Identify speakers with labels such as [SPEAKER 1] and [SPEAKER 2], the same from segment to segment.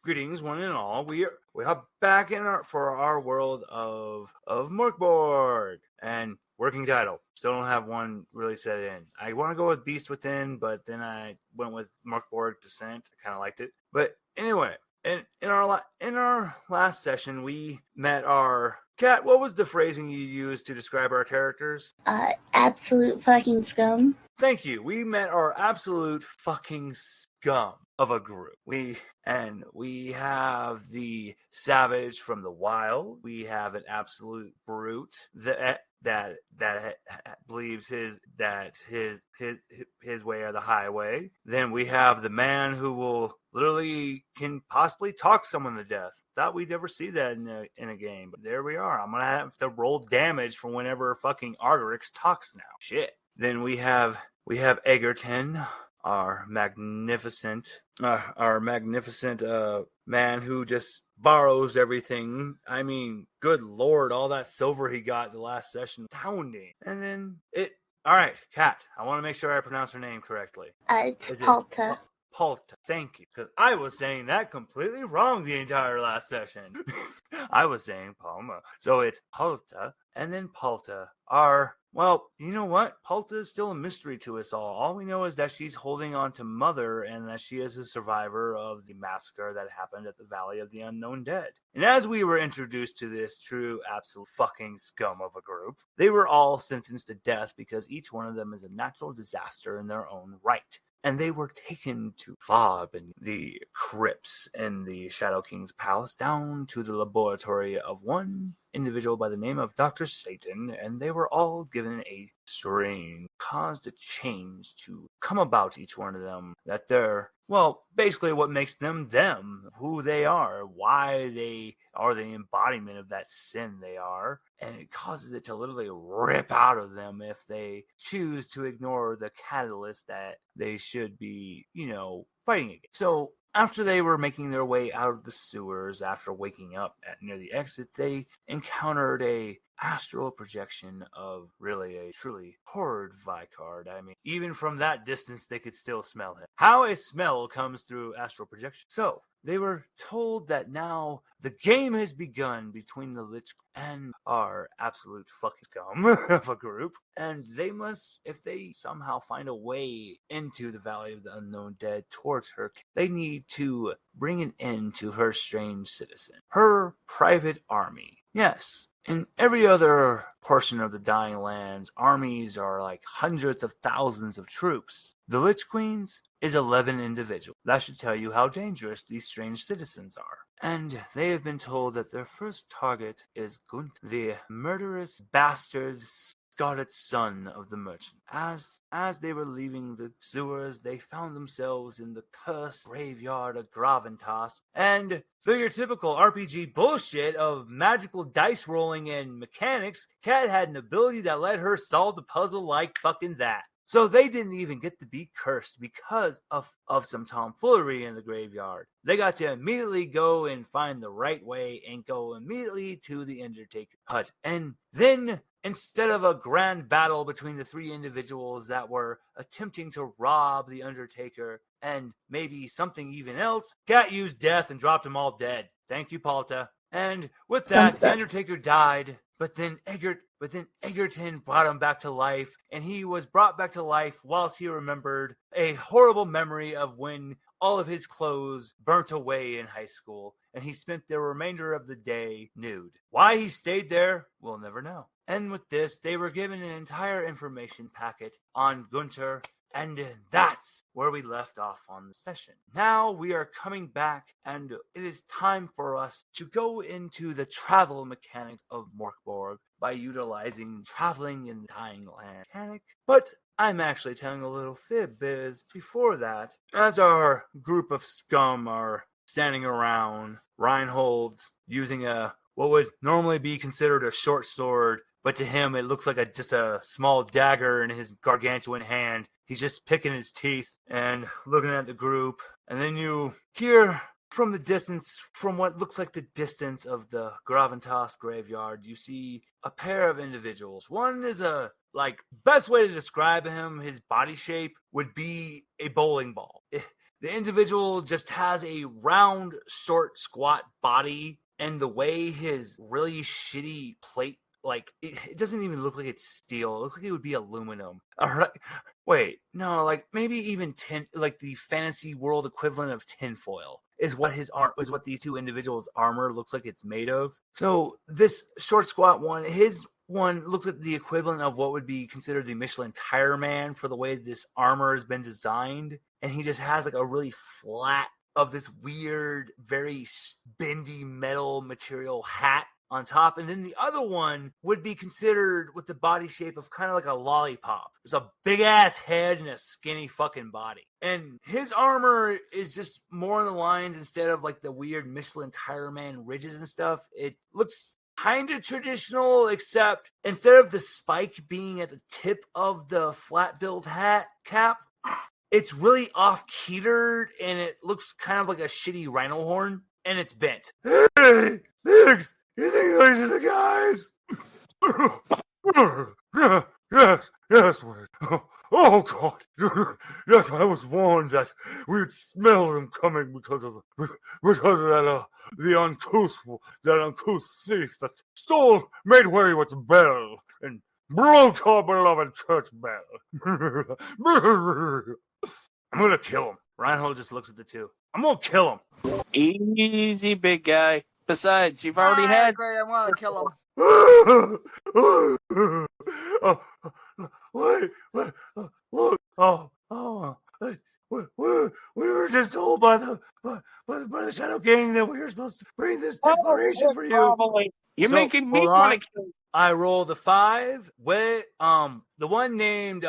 [SPEAKER 1] greetings, one and all. We are back for our world of Mork Borg, and working title. Still don't have one really set in. I want to go with Beast Within, but then I went with Mork Borg Descent. I kind of liked it. But anyway, in our last session, we met our Kat. What was the phrasing you used to describe our characters?
[SPEAKER 2] Absolute fucking scum.
[SPEAKER 1] Thank you. We met our absolute fucking scum of a group. We have the savage from the wild. We have an absolute brute that believes his way or the highway. Then we have the man who will literally can possibly talk someone to death. Thought we'd ever see that in a game, but there we are. I'm gonna have to roll damage for whenever fucking Argerix talks now. Shit. Then we have Eggerton, our magnificent man who just borrows everything. I mean, good lord, all that silver he got the last session, astounding. And then all right, Kat, I want to make sure I pronounce her name correctly.
[SPEAKER 2] It's Palta.
[SPEAKER 1] Palta, thank you, because I was saying that completely wrong the entire last session. I was saying Palma, so it's Palta, and then Palta well, you know what? Palta is still a mystery to us all. All we know is that she's holding on to Mother and that she is a survivor of the massacre that happened at the Valley of the Unknown Dead. And as we were introduced to this true absolute fucking scum of a group, they were all sentenced to death because each one of them is a natural disaster in their own right. And they were taken to Fob and the crypts in the Shadow King's palace down to the laboratory of one individual by the name of Dr. Satan, and they were all given a string, caused a change to come about each one of them, that they're, well, basically what makes them, who they are, why they are the embodiment of that sin they are, and it causes it to literally rip out of them if they choose to ignore the catalyst that they should be, fighting against. So after they were making their way out of the sewers, after waking up near the exit, they encountered a astral projection of really a truly horrid Vicard. I mean, even from that distance, they could still smell him. How a smell comes through astral projection. So they were told that now the game has begun between the Lich and our absolute fucking scum of a group. And they must, if they somehow find a way into the Valley of the Unknown Dead towards her, they need to bring an end to her strange citizen, her private army. Yes. In every other portion of the Dying Lands, armies are like hundreds of thousands of troops. The Lich Queen's is 11 individuals. That should tell you how dangerous these strange citizens are. And they have been told that their first target is Gunther, the murderous bastard scarlet son of the merchant. As they were leaving the sewers, they found themselves in the cursed graveyard of Gravitas, and through your typical RPG bullshit of magical dice rolling and mechanics, Kat had an ability that let her solve the puzzle like fucking that. So they didn't even get to be cursed because of some tomfoolery in the graveyard. They got to immediately go and find the right way and go immediately to the Undertaker hut. And then, instead of a grand battle between the three individuals that were attempting to rob the Undertaker and maybe something even else, Kat used death and dropped them all dead. Thank you, Palta. And with that, the Undertaker died. But then Eggerton brought him back to life, and he was brought back to life whilst he remembered a horrible memory of when all of his clothes burnt away in high school, and he spent the remainder of the day nude. Why he stayed there, we'll never know. And with this, they were given an entire information packet on Gunther, and that's where we left off on the session. Now we are coming back, and it is time for us to go into the travel mechanics of Mork Borg by utilizing traveling in the Dying Land mechanic. But I'm actually telling a little fib, because before that, as our group of scum are standing around, Reinhold using what would normally be considered a short sword, but to him it looks like just a small dagger in his gargantuan hand. He's just picking his teeth and looking at the group. And then you hear from the distance, from what looks like the distance of the Gravitas graveyard, you see a pair of individuals. One is best way to describe him, his body shape would be a bowling ball. the individual just has a round, short, squat body, and the way his really shitty plate, like, it doesn't even look like it's steel. It looks like it would be aluminum. All right. Wait, no, like maybe even tin, like the fantasy world equivalent of tinfoil is what is what these two individuals' armor looks like it's made of. So this short, squat one, his one looks at the equivalent of what would be considered the Michelin tire man for the way this armor has been designed. And he just has like a really flat of this weird, very bendy metal material hat on top. And then the other one would be considered with the body shape of kind of like a lollipop. There's a big ass head and a skinny fucking body. And his armor is just more on the lines, instead of like the weird Michelin tire man ridges and stuff, it looks kind of traditional, except instead of the spike being at the tip of the flat billed hat cap, it's really off-ketered, and it looks kind of like a shitty rhino horn, and it's bent. Hey, Biggs, you think these are the guys? Yes, Wedge. Oh, God. Yes, I was warned that we'd smell them coming because of that, the uncouth thief that made way with the bell, and broke our beloved church bell. I'm gonna kill him. Reinhold just looks at the two. I'm gonna kill him.
[SPEAKER 3] Easy, big guy. Besides, you've already had...
[SPEAKER 4] Great, I'm gonna kill him.
[SPEAKER 1] Wait, look. We were just told by the Shadow King that we were supposed to bring this declaration for you.
[SPEAKER 3] Probably. You're making me want to kill.
[SPEAKER 1] I roll the 5. The one named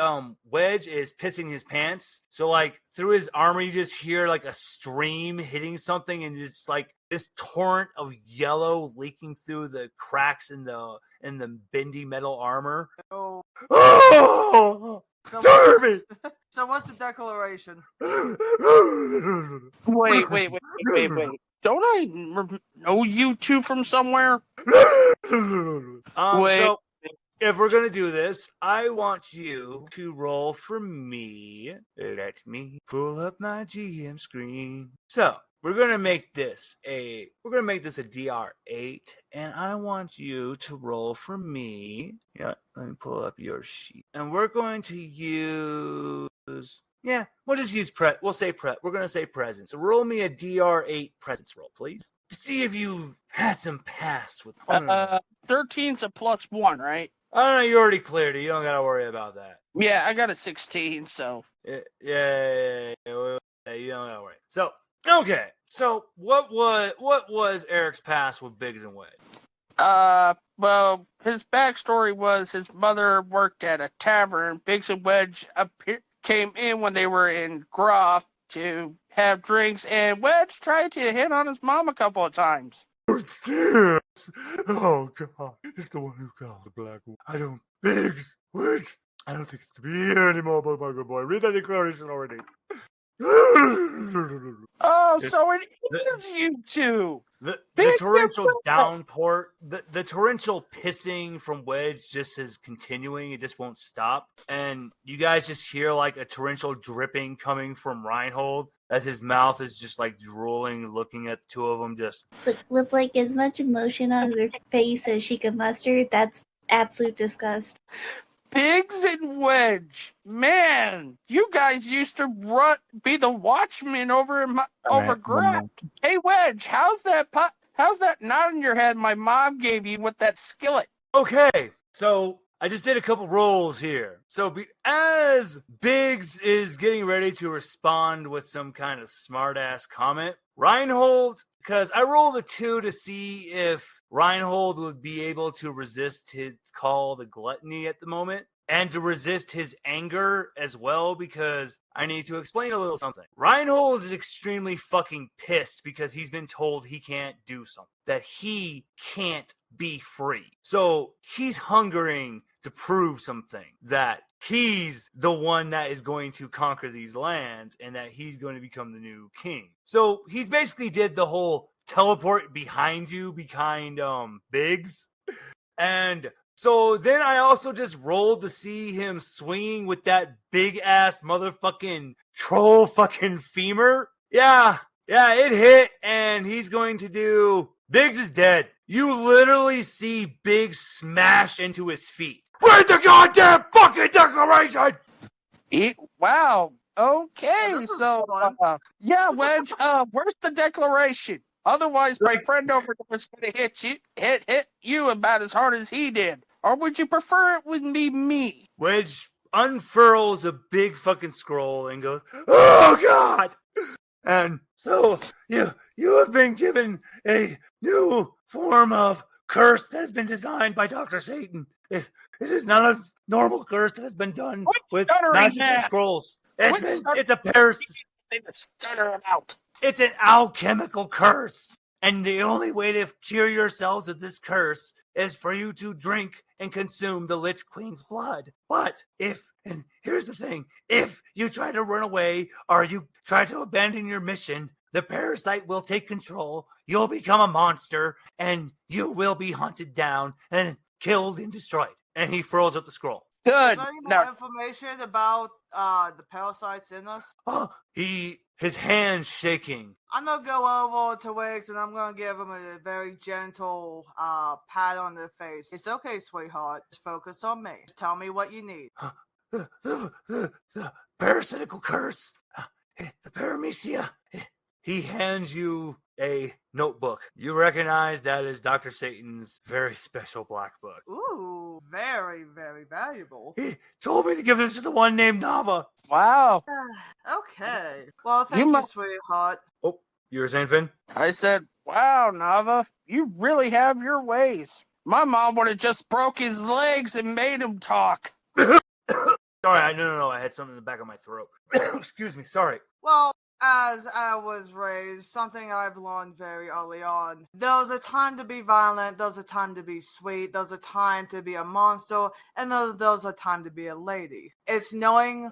[SPEAKER 1] Wedge is pissing his pants. So like through his armor, you just hear like a stream hitting something, and it's like this torrent of yellow leaking through the cracks in the bendy metal armor.
[SPEAKER 4] Oh.
[SPEAKER 1] So
[SPEAKER 4] what's the declaration?
[SPEAKER 3] Wait. Don't I know you two from somewhere?
[SPEAKER 1] So if we're gonna do this, I want you to roll for me. Let me pull up my GM screen. So we're gonna make this a DR8, and I want you to roll for me. Yeah, let me pull up your sheet, and we're going to use. Yeah, we'll just use we'll say we're going to say presence. So roll me a DR8 presence roll, please. To see if you've had some past with...
[SPEAKER 3] 13's a +1, right?
[SPEAKER 1] I don't know, you already cleared it. You don't got to worry about that.
[SPEAKER 3] Yeah, I got a 16, so...
[SPEAKER 1] Yeah, you don't got to worry. So, okay. So, what was Eric's past with Biggs and Wedge?
[SPEAKER 3] Well, his backstory was his mother worked at a tavern. Biggs and Wedge came in when they were in Groff to have drinks, and Wedge tried to hit on his mom a couple of times.
[SPEAKER 1] Oh, God. It's the one who called the black one. Biggs, Wedge, I don't think it's to be here anymore, but my good boy. Read that declaration already.
[SPEAKER 3] Oh, so it is you two.
[SPEAKER 1] The torrential downpour, the torrential pissing from Wedge just is continuing. It just won't stop. And you guys just hear like a torrential dripping coming from Reinhold as his mouth is just like drooling, looking at the two of them just...
[SPEAKER 2] With like as much emotion on her face as she could muster. That's absolute disgust.
[SPEAKER 3] Biggs and Wedge, man, you guys used to be the watchmen over Groff. Hey Wedge, how's that knot on your head my mom gave you with that skillet?
[SPEAKER 1] Okay, so I just did a couple rolls here. So as Biggs is getting ready to respond with some kind of smart-ass comment, Reinhold, because I rolled a 2 to see if Reinhold would be able to resist his call the gluttony at the moment, and to resist his anger as well, because I need to explain a little something. Reinhold is extremely fucking pissed because he's been told he can't do something, that he can't be free. So he's hungering to prove something, that he's the one that is going to conquer these lands and that he's going to become the new king. So he's basically did the whole teleport behind Biggs. And So then I also just rolled to see him swinging with that big ass motherfucking troll fucking femur. Yeah, it hit, and he's going to do. Biggs is dead. You literally see Biggs smash into his feet. Read the goddamn fucking declaration!
[SPEAKER 3] Wow. Okay,
[SPEAKER 4] Oh, this is
[SPEAKER 3] so
[SPEAKER 4] fun.
[SPEAKER 3] yeah, Wedge. Where's the declaration? Otherwise, my friend over there is going to hit you about as hard as he did. Or would you prefer it would be me?
[SPEAKER 1] Wedge unfurls a big fucking scroll and goes, "Oh God!" And so you have been given a new form of curse that has been designed by Dr. Satan. It is not a normal curse that has been done with magical scrolls. It's a
[SPEAKER 3] Stutter him out.
[SPEAKER 1] It's an alchemical curse. And the only way to cure yourselves of this curse is for you to drink and consume the Lich Queen's blood. But and here's the thing, if you try to run away or you try to abandon your mission, the parasite will take control, you'll become a monster, and you will be hunted down and killed and destroyed. And he furls up the scroll.
[SPEAKER 3] Good.
[SPEAKER 4] Is there any more information about the parasites in us?
[SPEAKER 1] Oh, his hand's shaking.
[SPEAKER 4] I'm gonna go over to Wiggs and I'm gonna give him a very gentle pat on the face. It's okay, sweetheart. Just focus on me. Just tell me what you need.
[SPEAKER 1] The parasitical curse. The paramecia. He hands you a notebook. You recognize that is Dr. Satan's very special black book.
[SPEAKER 4] Ooh, very, very valuable.
[SPEAKER 1] He told me to give this to the one named Nava.
[SPEAKER 3] Wow.
[SPEAKER 4] Okay. Well, thank you, sweetheart.
[SPEAKER 1] Oh, you were saying, Finn?
[SPEAKER 3] I said, wow, Nava, you really have your ways. My mom would have just broke his legs and made him talk.
[SPEAKER 1] Sorry, no. I had something in the back of my throat. Excuse me, sorry.
[SPEAKER 4] Well, as I was raised, something I've learned very early on. There's a time to be violent, there's a time to be sweet, there's a time to be a monster, and there's a time to be a lady. It's knowing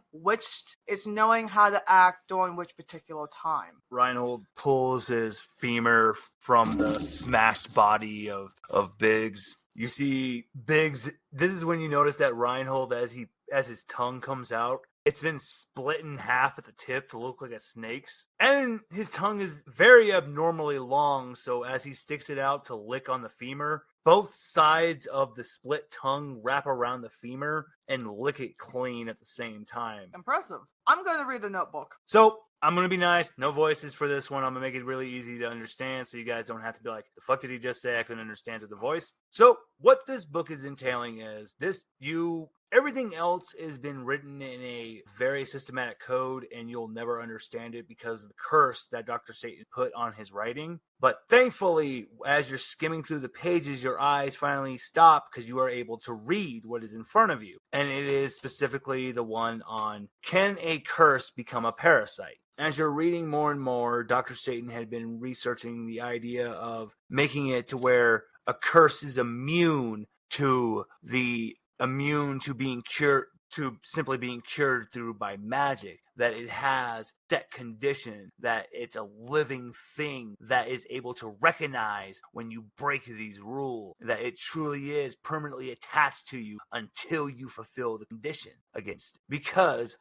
[SPEAKER 4] how to act during which particular time.
[SPEAKER 1] Reinhold pulls his femur from the smashed body of Biggs. You see Biggs, this is when you notice that Reinhold, as his tongue comes out, it's been split in half at the tip to look like a snake's. And his tongue is very abnormally long, so as he sticks it out to lick on the femur, both sides of the split tongue wrap around the femur and lick it clean at the same time.
[SPEAKER 4] Impressive. I'm going to read the notebook.
[SPEAKER 1] So, I'm going to be nice. No voices for this one. I'm going to make it really easy to understand so you guys don't have to be like, the fuck did he just say? I couldn't understand with the voice. So, what this book is entailing is everything else has been written in a very systematic code, and you'll never understand it because of the curse that Dr. Satan put on his writing. But thankfully, as you're skimming through the pages, your eyes finally stop because you are able to read what is in front of you. And it is specifically the one on, can a curse become a parasite? As you're reading more and more, Dr. Satan had been researching the idea of making it to where a curse is immune to being cured, to simply being cured through by magic, that it has that condition, that it's a living thing that is able to recognize when you break these rules, that it truly is permanently attached to you until you fulfill the condition against it. Because,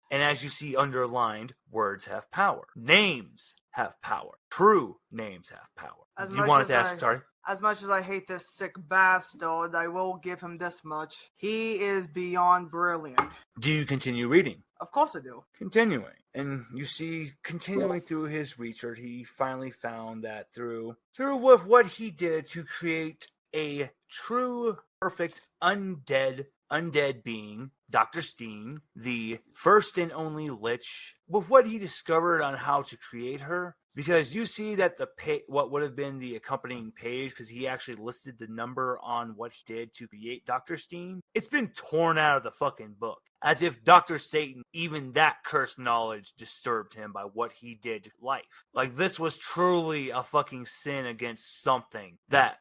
[SPEAKER 1] and as you see underlined, words have power. Names have power. True names have power. You wanted to ask, sorry?
[SPEAKER 4] As much as I hate this sick bastard, I will give him this much. He is beyond brilliant.
[SPEAKER 1] Do you continue reading?
[SPEAKER 4] Of course I do.
[SPEAKER 1] Continuing. And you see, continuing through his research, he finally found that through with what he did to create a true, perfect, undead being, Dr. Steen, the first and only Lich, with what he discovered on how to create her. Because you see that what would have been the accompanying page, because he actually listed the number on what he did to create Dr. Steen, it's been torn out of the fucking book. As if Dr. Satan, even that cursed knowledge disturbed him by what he did to life. Like, this was truly a fucking sin against something. That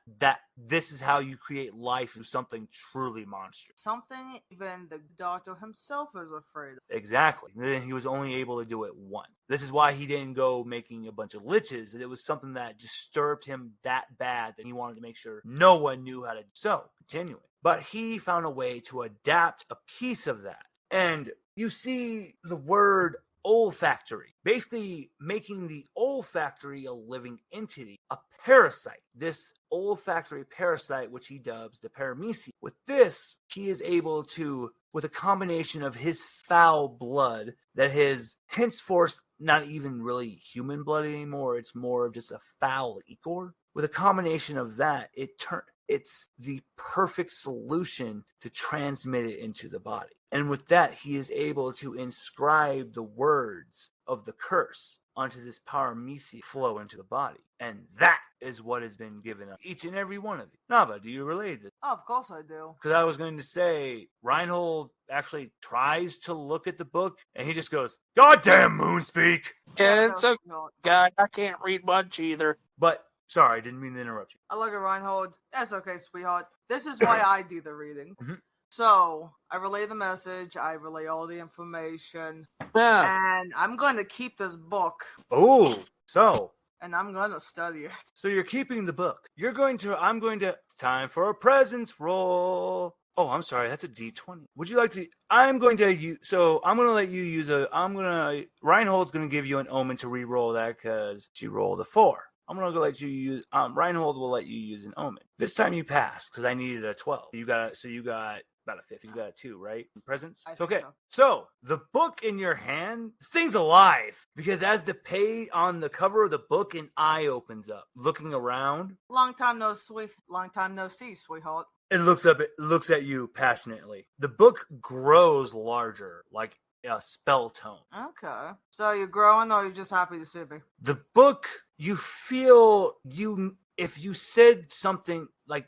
[SPEAKER 1] this is how you create life through something truly monstrous.
[SPEAKER 4] Something even the doctor himself is afraid of.
[SPEAKER 1] Exactly. And then he was only able to do it once. This is why he didn't go making a bunch of liches. It was something that disturbed him that bad that he wanted to make sure no one knew how to do so. continuing. But he found a way to adapt a piece of that. And you see the word olfactory, basically making the olfactory a living entity, a parasite. This olfactory parasite, which he dubs the paramecium. With this, he is able to, with a combination of his foul blood, that is henceforth not even really human blood anymore, it's more of just a foul ichor. With a combination of that, it's the perfect solution to transmit it into the body. And with that, he is able to inscribe the words of the curse onto this paramecium flow into the body. And that is what has been given up each and every one of you. Nava, do you relate this?
[SPEAKER 4] Oh, of course I do.
[SPEAKER 1] Because I was going to say, Reinhold actually tries to look at the book, and he just goes, "Goddamn Moonspeak!"
[SPEAKER 3] Yeah, it's okay, guy. I can't read much either.
[SPEAKER 1] But, sorry, I didn't mean to interrupt you.
[SPEAKER 4] I look at Reinhold. That's okay, sweetheart. This is why I do the reading.
[SPEAKER 1] Mhm.
[SPEAKER 4] So, I relay the message, I relay all the information,
[SPEAKER 3] Yeah.
[SPEAKER 4] and I'm going to keep this book,
[SPEAKER 1] Oh, so
[SPEAKER 4] and I'm going to study it.
[SPEAKER 1] So you're keeping the book. Time for a presence roll. Oh, I'm sorry. That's a D20. Would you like to, Reinhold's going to give you an omen to re-roll that because she rolled a 4. I'm going to let you use, Reinhold will let you use an omen. This time you pass because I needed a 12. You got about a 5. You got a 2, right? Presents?
[SPEAKER 4] I
[SPEAKER 1] It's
[SPEAKER 4] think
[SPEAKER 1] okay.
[SPEAKER 4] so.
[SPEAKER 1] So the book in your hand, this thing's alive because as the page on the cover of the book, an eye opens up, looking around.
[SPEAKER 4] Long time no see, sweetheart.
[SPEAKER 1] It looks at you passionately. The book grows larger, like a spell tone.
[SPEAKER 4] Okay. So you're growing, or you're just happy to see me?
[SPEAKER 1] The book, you feel if you said something like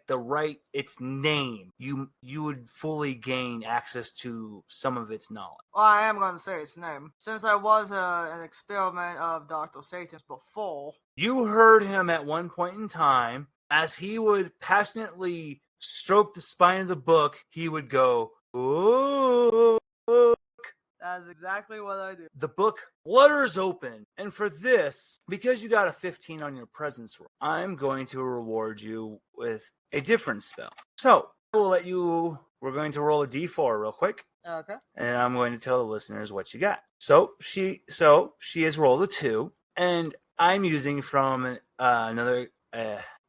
[SPEAKER 1] its name, you would fully gain access to some of its knowledge.
[SPEAKER 4] Well, I am going to say its name. Since I was an experiment of Dr. Satan's before.
[SPEAKER 1] You heard him at one point in time, as he would passionately stroke the spine of the book, he would go, "Ooh."
[SPEAKER 4] That's exactly what I do.
[SPEAKER 1] The book flutters open. And for this, because you got a 15 on your presence roll, I'm going to reward you with a different spell. So, we're going to roll a d4 real quick.
[SPEAKER 4] Okay.
[SPEAKER 1] And I'm going to tell the listeners what you got. So she has rolled a 2. And I'm using from another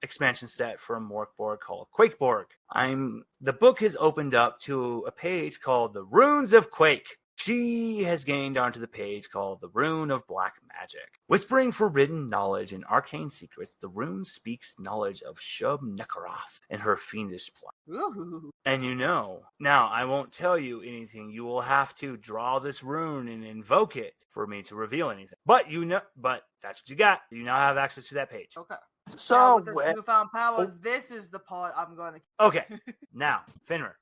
[SPEAKER 1] expansion set from Mork Borg called Quake Borg. The book has opened up to a page called The Runes of Quake. She has gained onto the page called The Rune of Black Magic. Whispering forbidden knowledge and arcane secrets, the rune speaks knowledge of Shub Nekoroth and her fiendish plot.
[SPEAKER 4] Ooh.
[SPEAKER 1] And now I won't tell you anything. You will have to draw this rune and invoke it for me to reveal anything. But that's what you got. You now have access to that page.
[SPEAKER 4] Okay.
[SPEAKER 3] So,
[SPEAKER 4] with this newfound power, this is the part I'm going to.
[SPEAKER 1] Okay. Now, Finra.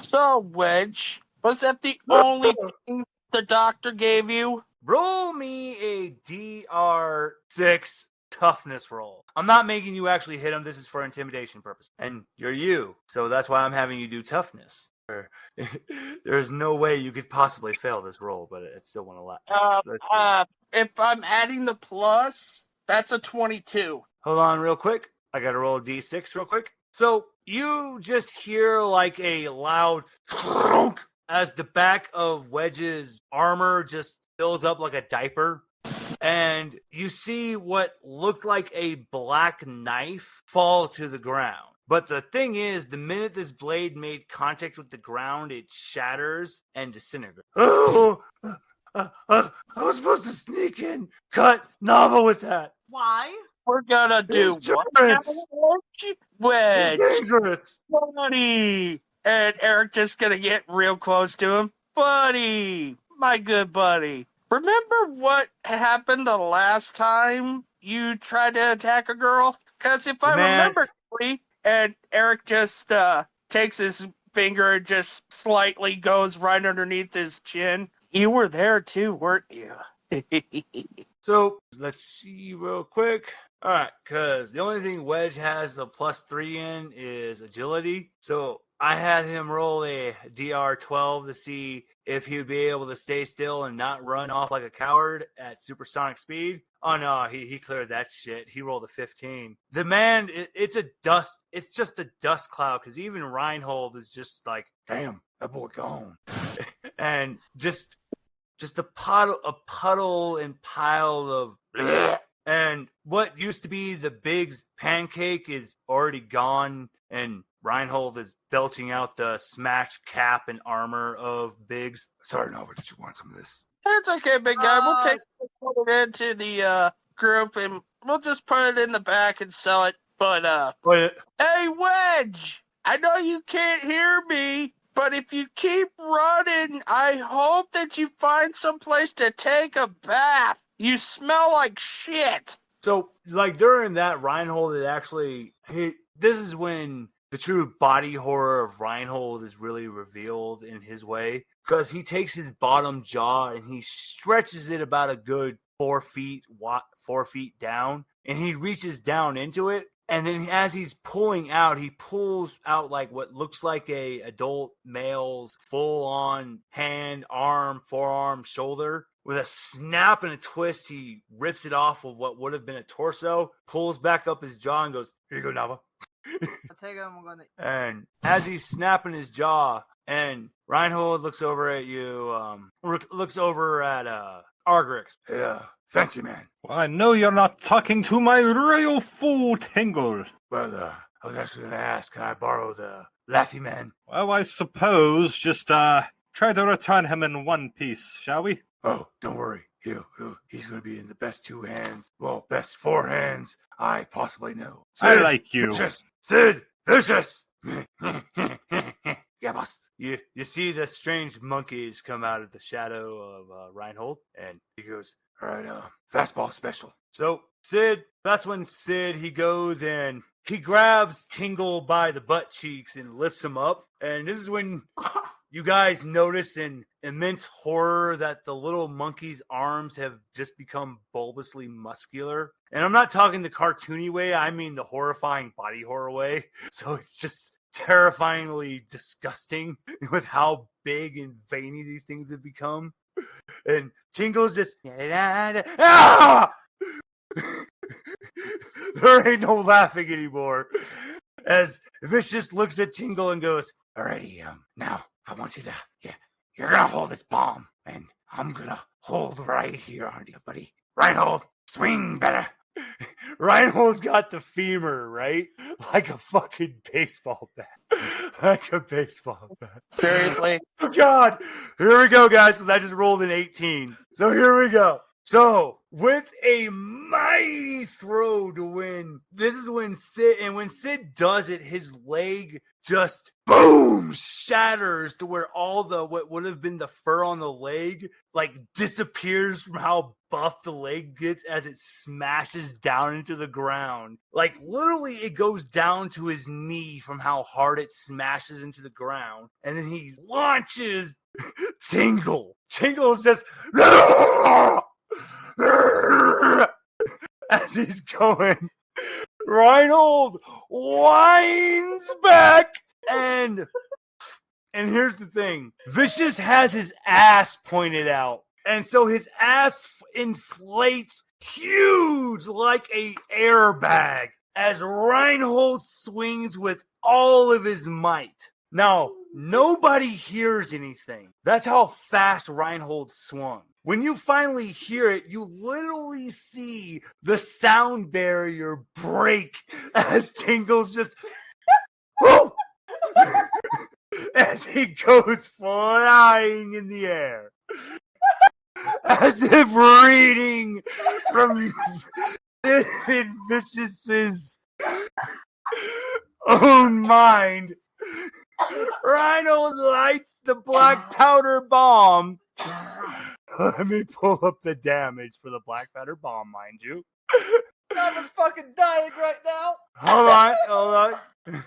[SPEAKER 3] So, Wedge, was that the only thing the doctor gave you?
[SPEAKER 1] Roll me a DR6 toughness roll. I'm not making you actually hit him. This is for intimidation purposes. And you're you. So that's why I'm having you do toughness. There's no way you could possibly fail this roll, but it still won't allow.
[SPEAKER 3] If I'm adding the plus, that's a 22.
[SPEAKER 1] Hold on real quick. I got to roll a D6 real quick. So you just hear like a loud thunk as the back of Wedge's armor just fills up like a diaper. And you see what looked like a black knife fall to the ground. But the thing is, the minute this blade made contact with the ground, it shatters and disintegrates. Oh, I was supposed to sneak in. Cut Nava with that.
[SPEAKER 4] Why?
[SPEAKER 3] We're gonna do what now, Wedge?
[SPEAKER 1] It's dangerous.
[SPEAKER 3] Buddy! And Eric just gonna get real close to him. Buddy! My good buddy. Remember what happened the last time you tried to attack a girl? Because if I remember correctly, and Eric just takes his finger and just slightly goes right underneath his chin. You were there too, weren't you?
[SPEAKER 1] So, let's see real quick. All right, because the only thing Wedge has a +3 in is agility. So, I had him roll a DR12 to see if he would be able to stay still and not run off like a coward at supersonic speed. Oh no, he cleared that shit. He rolled a 15. The man, it's just a dust cloud because even Reinhold is just like, damn, that boy gone. And just a puddle and pile of bleh. And what used to be the Biggs pancake is already gone, and Reinhold is belching out the smashed cap and armor of Biggs. Sorry, Nova, did you want some of this?
[SPEAKER 3] It's okay, big guy. We'll put it into the group, and we'll just put it in the back and sell it. But hey, Wedge, I know you can't hear me, but if you keep running, I hope that you find some place to take a bath. You smell like shit.
[SPEAKER 1] So, like, during that, Reinhold had actually this is when the true body horror of Reinhold is really revealed in his way, because he takes his bottom jaw and he stretches it about a good 4 feet down, and he reaches down into it. And then as he's pulling out, he pulls out like what looks like a adult male's full-on hand, arm, forearm, shoulder. With a snap and a twist, he rips it off of what would have been a torso, pulls back up his jaw, and goes, "Here you go, Nava."
[SPEAKER 4] I'll take him. I'm gonna.
[SPEAKER 1] And as he's snapping his jaw, and Reinhold looks over at you, looks over at Argrix. Yeah, fancy man.
[SPEAKER 5] Well, I know you're not talking to my real fool, Tingle.
[SPEAKER 1] Well, I was actually going to ask, can I borrow the Laffy Man?
[SPEAKER 5] Well, I suppose just try to return him in one piece, shall we?
[SPEAKER 1] Oh, don't worry. He's going to be in the best 2 hands. Well, best 4 hands I possibly know. Sid,
[SPEAKER 5] I like you.
[SPEAKER 1] Vicious. Sid, vicious. Yeah, boss. You see the strange monkeys come out of the shadow of Reinhold, and he goes, all right, fastball special. So Sid, that's when Sid, he goes and he grabs Tingle by the butt cheeks and lifts him up. And this is when you guys notice in immense horror that the little monkey's arms have just become bulbously muscular. And I'm not talking the cartoony way, I mean the horrifying body horror way. So it's just terrifyingly disgusting with how big and veiny these things have become. And Tingle's just, ah! There ain't no laughing anymore. As Vicious looks at Tingle and goes, alrighty, now I want you to, you're gonna hold this bomb, and I'm gonna hold right here on you, buddy. Reinhold, swing better. Reinhold's got the femur, right? Like a fucking baseball bat. Like a baseball bat.
[SPEAKER 3] Seriously?
[SPEAKER 1] Oh, God. Here we go, guys, because I just rolled an 18. So here we go. So, with a mighty throw to win, this is when Sid does it, his leg just boom shatters to where all the what would have been the fur on the leg like disappears from how buff the leg gets as it smashes down into the ground. Like literally it goes down to his knee from how hard it smashes into the ground. And then he launches Tingle. Tingle's just as he's going. Reinhold winds back, and here's the thing. Vicious has his ass pointed out, and so his ass inflates huge like a airbag as Reinhold swings with all of his might. Now, nobody hears anything. That's how fast Reinhold swung. When you finally hear it, you literally see the sound barrier break as Tingle's just as he goes flying in the air. As if reading from Vicious's own mind, Reinhold lights the black powder bomb. Let me pull up the damage for the black powder bomb, mind you.
[SPEAKER 4] I was fucking dying right now.
[SPEAKER 1] Hold on.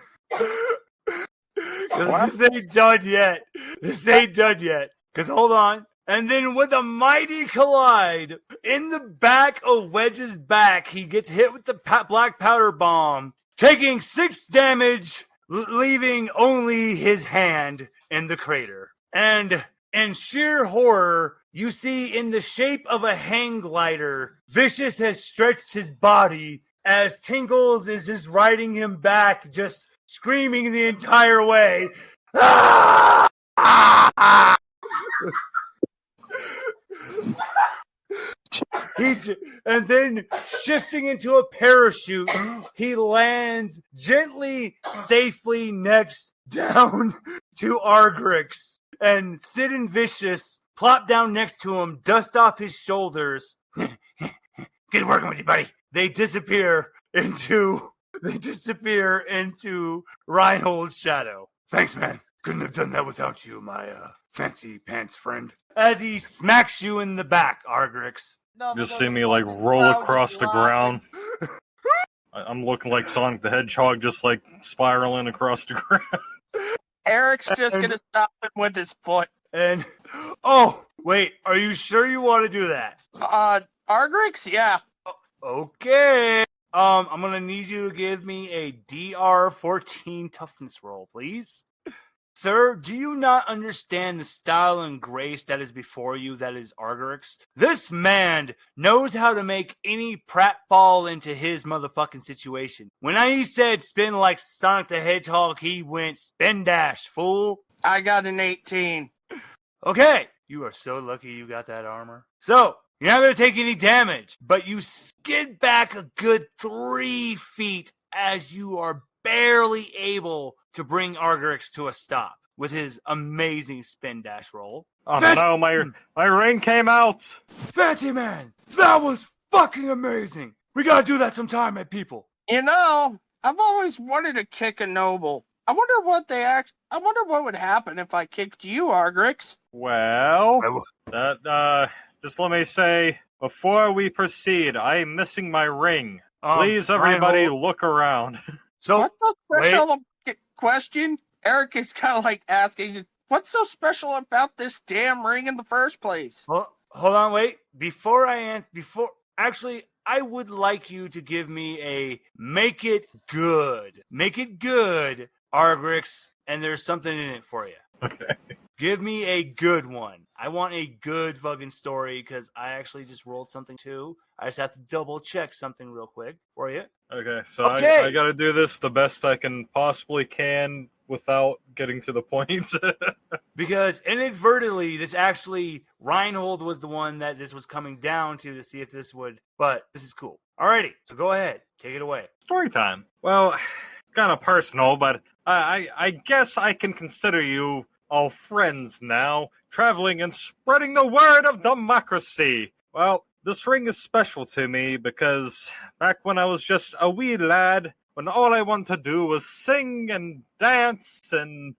[SPEAKER 1] This ain't done yet. Because hold on. And then with a mighty collide, in the back of Wedge's back, he gets hit with the black powder bomb, taking 6 damage leaving only his hand in the crater. And in sheer horror, you see in the shape of a hang glider, Vicious has stretched his body as Tingles is just riding him back, just screaming the entire way. And then shifting into a parachute, he lands gently, safely next down to Argrix. And Sid and Vicious plop down next to him, dust off his shoulders. Good working with you, buddy. They disappear into Reinhold's shadow. Thanks, man. Couldn't have done that without you, my fancy pants friend. As he smacks you in the back, Argrix.
[SPEAKER 5] Just see me like roll across the ground. I'm looking like Sonic the Hedgehog, just like spiraling across the ground.
[SPEAKER 3] Eric's just gonna stop him with his foot.
[SPEAKER 1] And oh, wait, are you sure you want to do that?
[SPEAKER 3] Argrix, yeah.
[SPEAKER 1] Okay. I'm gonna need you to give me a DR 14 toughness roll, please. Sir, do you not understand the style and grace that is before you, that is Argerix? This man knows how to make any pratfall into his motherfucking situation. When he said spin like Sonic the Hedgehog, he went spin dash, fool.
[SPEAKER 3] I got an 18.
[SPEAKER 1] Okay, you are so lucky you got that armor. So, you're not going to take any damage, but you skid back a good 3 feet as you are barely able to bring Argerix to a stop with his amazing spin dash roll.
[SPEAKER 5] Oh no, my ring came out!
[SPEAKER 1] Fancy man, that was fucking amazing! We gotta do that sometime, people.
[SPEAKER 3] You know, I've always wanted to kick a noble. I wonder what would happen if I kicked you, Argrix.
[SPEAKER 5] Well, just let me say, before we proceed, I'm missing my ring. Please, everybody,
[SPEAKER 1] Reinhold,
[SPEAKER 5] look around.
[SPEAKER 1] So,
[SPEAKER 3] what's so special question? Eric is kind of like asking, what's so special about this damn ring in the first place?
[SPEAKER 1] Hold on, wait. Actually, I would like you to give me a make it good. Make it good, Argrix, and there's something in it for you.
[SPEAKER 5] Okay.
[SPEAKER 1] Give me a good one. I want a good fucking story because I actually just rolled something too. I just have to double check something real quick for you.
[SPEAKER 5] Okay, so okay. I gotta do this the best I can possibly can without getting to the points.
[SPEAKER 1] Because inadvertently, Reinhold was the one that this was coming down to see if this would, but this is cool. Alrighty, so go ahead. Take it away.
[SPEAKER 5] Story time. Well, it's kind of personal, but I guess I can consider you all friends now, traveling and spreading the word of democracy. Well, this ring is special to me because back when I was just a wee lad, when all I wanted to do was sing and dance and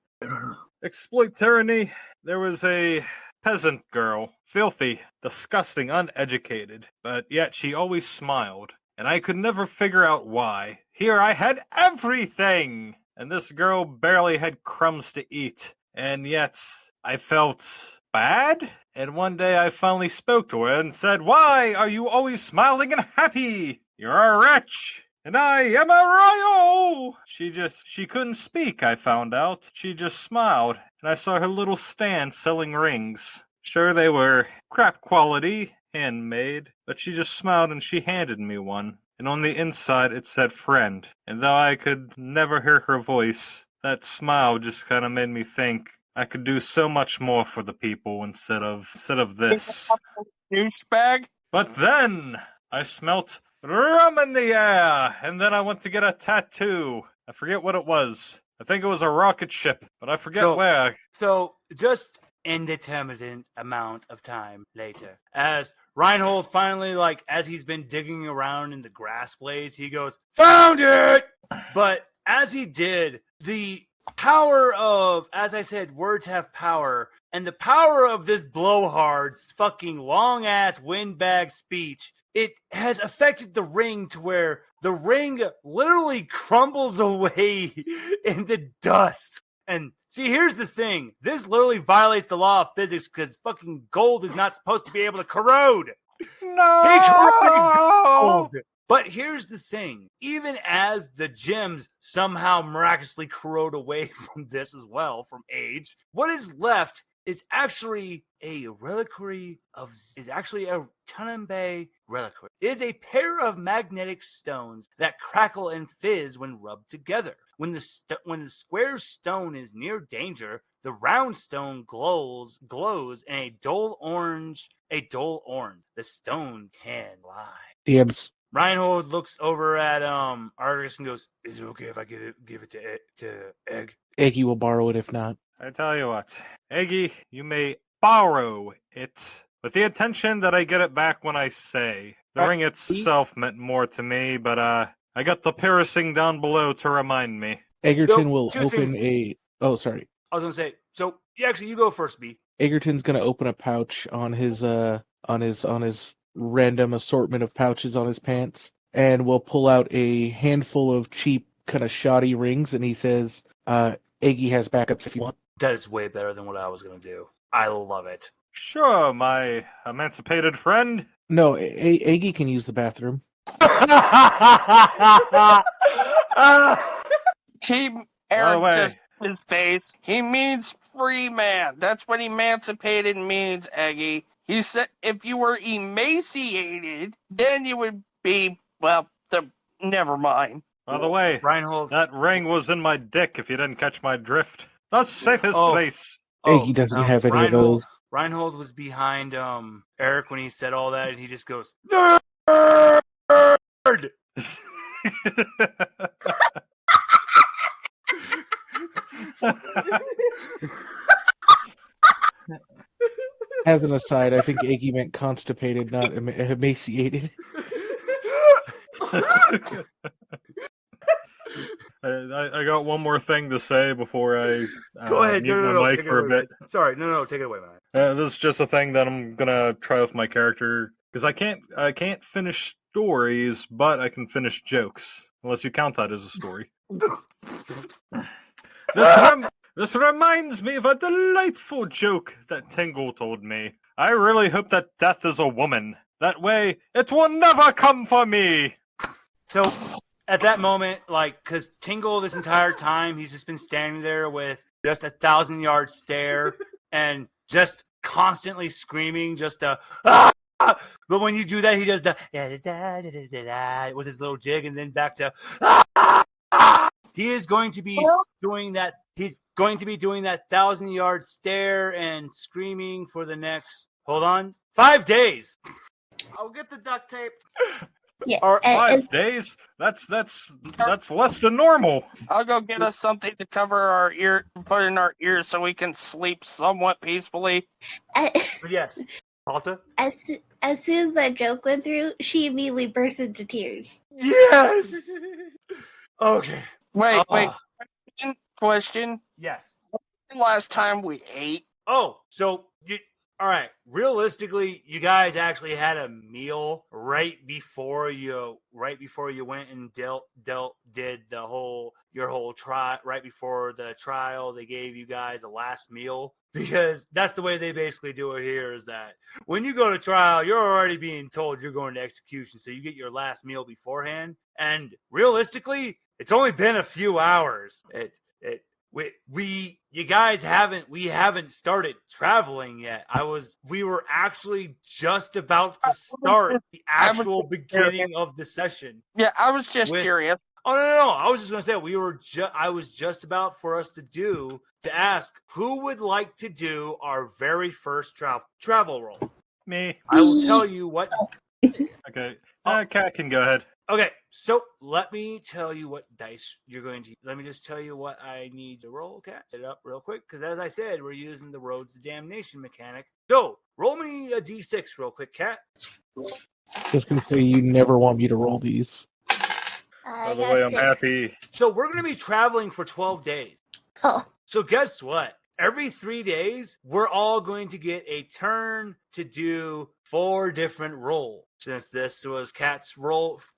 [SPEAKER 5] exploit tyranny, there was a peasant girl, filthy, disgusting, uneducated, but yet she always smiled, and I could never figure out why. Here I had everything, and this girl barely had crumbs to eat, and yet I felt bad, and one day I finally spoke to her and said, "Why are you always smiling and happy? You're a wretch, and I am a royal!" She couldn't speak, I found out. She just smiled, and I saw her little stand selling rings. Sure, they were crap quality, handmade, but she just smiled and she handed me one. And on the inside it said friend, and though I could never hear her voice, that smile just kind of made me think I could do so much more for the people instead of this.
[SPEAKER 3] Douchebag.
[SPEAKER 5] But then I smelt rum in the air, and then I went to get a tattoo. I forget what it was. I think it was a rocket ship, but I forget where.
[SPEAKER 1] So just indeterminate amount of time later, as Reinhold finally, as he's been digging around in the grass blades, he goes, "Found it!" But as he did, the power of, as I said, words have power, and the power of this blowhard's fucking long-ass windbag speech, it has affected the ring to where the ring literally crumbles away into dust. And see, here's the thing. This literally violates the law of physics because fucking gold is not supposed to be able to corrode.
[SPEAKER 5] No!
[SPEAKER 1] He corroded gold. But here's the thing. Even as the gems somehow miraculously corrode away from this as well, from age, what is left is actually a reliquary is actually a Tunanbay reliquary. It is a pair of magnetic stones that crackle and fizz when rubbed together. When the square stone is near danger, the round stone glows in a dull orange. The stones can lie.
[SPEAKER 6] Dibs.
[SPEAKER 1] Reinhold looks over at Argus and goes, "Is it okay if I give it to Egg?"
[SPEAKER 6] Eggy will borrow it if not.
[SPEAKER 5] I tell you what, Eggy, you may borrow it with the intention that I get it back when I say. The ring itself meant more to me, but I got the piercing down below to remind me.
[SPEAKER 6] Eggerton will open Oh, sorry.
[SPEAKER 1] I was gonna say. So you go first, B.
[SPEAKER 6] Eggerton's gonna open a pouch on his random assortment of pouches on his pants, and will pull out a handful of cheap, kind of shoddy rings, and he says, "Eggy has backups if you want."
[SPEAKER 1] That is way better than what I was gonna do. I love it.
[SPEAKER 5] Sure, my emancipated friend.
[SPEAKER 6] No, Eggy can use the bathroom.
[SPEAKER 3] Eric just his face. He means free man. That's what emancipated means, Eggy. He said if you were emaciated, then you would be, never mind.
[SPEAKER 5] By the way,
[SPEAKER 1] Reinhold,
[SPEAKER 5] that ring was in my dick if you didn't catch my drift. The safest place.
[SPEAKER 6] Eggy doesn't have any of those.
[SPEAKER 1] Reinhold was behind Eric when he said all that, and he just goes, "Nerd!"
[SPEAKER 6] As an aside, I think Eggy meant constipated, not emaciated.
[SPEAKER 5] I got one more thing to say before I
[SPEAKER 1] go ahead.
[SPEAKER 5] mute my mic for a bit.
[SPEAKER 1] Sorry, take it away, man.
[SPEAKER 5] This is just a thing that I'm gonna try with my character because I can't finish stories, but I can finish jokes unless you count that as a story. This reminds me of a delightful joke that Tingle told me. I really hope that death is a woman. That way, it will never come for me.
[SPEAKER 1] So, at that moment, because Tingle this entire time, he's just been standing there with just 1,000-yard stare and just constantly screaming, just ah! But when you do that, he does the with his little jig, and then back to He is going to be doing that. He's going to be doing that 1,000-yard stare and screaming for the next 5 days.
[SPEAKER 4] I'll get the duct tape.
[SPEAKER 2] Yeah,
[SPEAKER 5] 5 days? That's less than normal.
[SPEAKER 3] I'll go get us something to cover our ear, put in our ears, so we can sleep somewhat peacefully.
[SPEAKER 1] Yes, Malta.
[SPEAKER 2] As soon as that joke went through, she immediately burst into tears.
[SPEAKER 1] Yes. Okay.
[SPEAKER 3] Wait. Question.
[SPEAKER 1] Yes.
[SPEAKER 3] Last time we ate.
[SPEAKER 1] Oh, so all right. Realistically, you guys actually had a meal right before you went and did your whole trial. Right before the trial, they gave you guys a last meal because that's the way they basically do it here. Is that when you go to trial, you're already being told you're going to execution, so you get your last meal beforehand. And realistically, it's only been a few hours. We haven't started traveling yet. We were actually just about to start the actual beginning of the session.
[SPEAKER 3] Yeah, I was just curious.
[SPEAKER 1] Oh no! I was just going to say I was just about for us to ask who would like to do our very first travel roll.
[SPEAKER 5] Me.
[SPEAKER 1] I will tell you what.
[SPEAKER 5] Okay, Kat can go ahead.
[SPEAKER 1] Okay, so let me tell you what dice you're going to. Let me just tell you what I need to roll. Okay, set it up real quick because, as I said, we're using the Roads to Damnation mechanic. So roll me a d6 real quick, Kat.
[SPEAKER 6] Just gonna say you never want me to roll these.
[SPEAKER 5] By the way, I'm happy.
[SPEAKER 1] So we're going to be traveling for 12 days.
[SPEAKER 2] Oh.
[SPEAKER 1] So guess what? Every 3 days, we're all going to get a turn to do 4 different roles. Since this was Kat's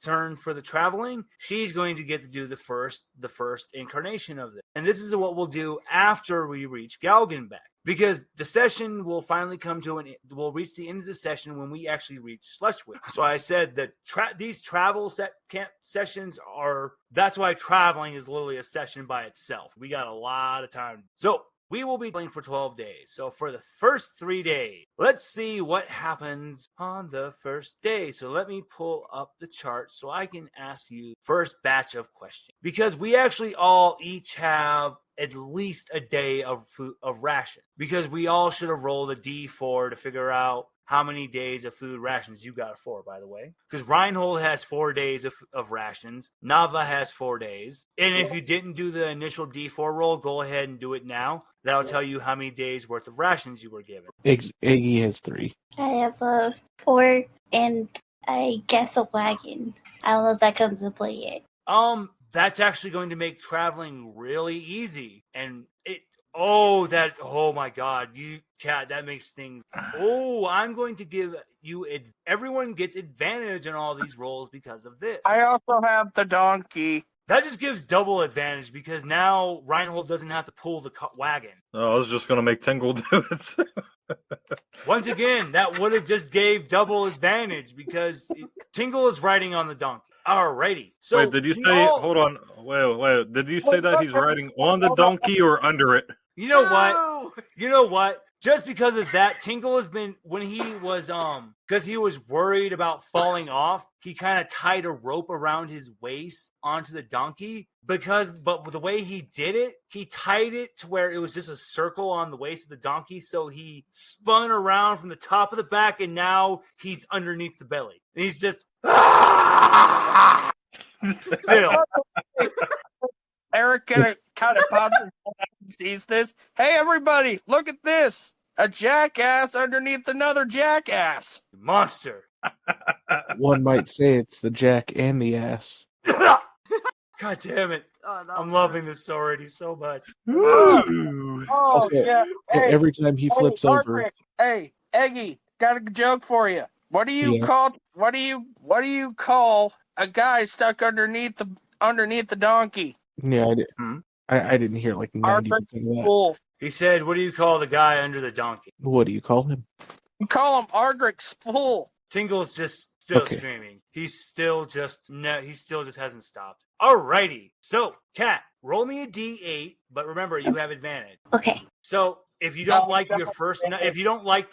[SPEAKER 1] turn for the traveling, she's going to get to do the first incarnation of this. And this is what we'll do after we reach Galgenbeck. because the session will finally come to we'll reach the end of the session when we actually reach Slushwick. So I said that these travel camp sessions that's why traveling is literally a session by itself. We got a lot of time. So we will be playing for 12 days. So for the first 3 days, let's see what happens on the first day. So let me pull up the chart so I can ask you first batch of questions. Because we actually all each have at least a day of food, of ration. Because we all should have rolled a D4 to figure out how many days of food rations. You got 4, by the way. Because Reinhold has 4 days of rations. Nava has 4 days. And if you didn't do the initial D4 roll, go ahead and do it now. That'll tell you how many days worth of rations you were given.
[SPEAKER 6] Eggy has 3.
[SPEAKER 2] I have 4 and I guess a wagon. I don't know if that comes into play yet.
[SPEAKER 1] That's actually going to make traveling really easy. And oh my God, that makes things. Oh, I'm going to give you everyone gets advantage on all these rolls because of this.
[SPEAKER 3] I also have the donkey.
[SPEAKER 1] That just gives double advantage because now Reinhold doesn't have to pull the wagon.
[SPEAKER 5] Oh, I was just gonna make Tingle do it.
[SPEAKER 1] Once again, that would have just gave double advantage because Tingle is riding on the donkey. Alrighty. So
[SPEAKER 5] wait, did you say? Hold on. Wait. Did you say that he's riding on the donkey or under it?
[SPEAKER 1] You know what? You know what? Just because of that, Tingle has been, when he was, because he was worried about falling off, he kind of tied a rope around his waist onto the donkey. But the way he did it, he tied it to where it was just a circle on the waist of the donkey. So he spun around from the top of the back, and now he's underneath the belly. And he's just, still.
[SPEAKER 3] Eric kind of pops his head out and sees this. Hey, everybody, look at this. A jackass underneath another jackass.
[SPEAKER 1] Monster.
[SPEAKER 6] One might say it's the jack and the ass.
[SPEAKER 1] God damn it. I'm loving this already so much.
[SPEAKER 3] Oh,
[SPEAKER 6] Okay.
[SPEAKER 3] yeah. Hey,
[SPEAKER 6] Every time he flips over.
[SPEAKER 3] Margaret. Hey, Eggy, got a joke for you. What do you call a guy stuck underneath the donkey?
[SPEAKER 6] Yeah, I didn't hear like 90% of that.
[SPEAKER 3] Fool.
[SPEAKER 1] He said, what do you call the guy under the donkey?
[SPEAKER 6] What do you call him?
[SPEAKER 3] You call him Ardrick's fool.
[SPEAKER 1] Tingle's just still screaming. He still just hasn't stopped. Alrighty. So, Kat, roll me a D8, but remember you have advantage.
[SPEAKER 2] Okay.
[SPEAKER 1] So if you don't like the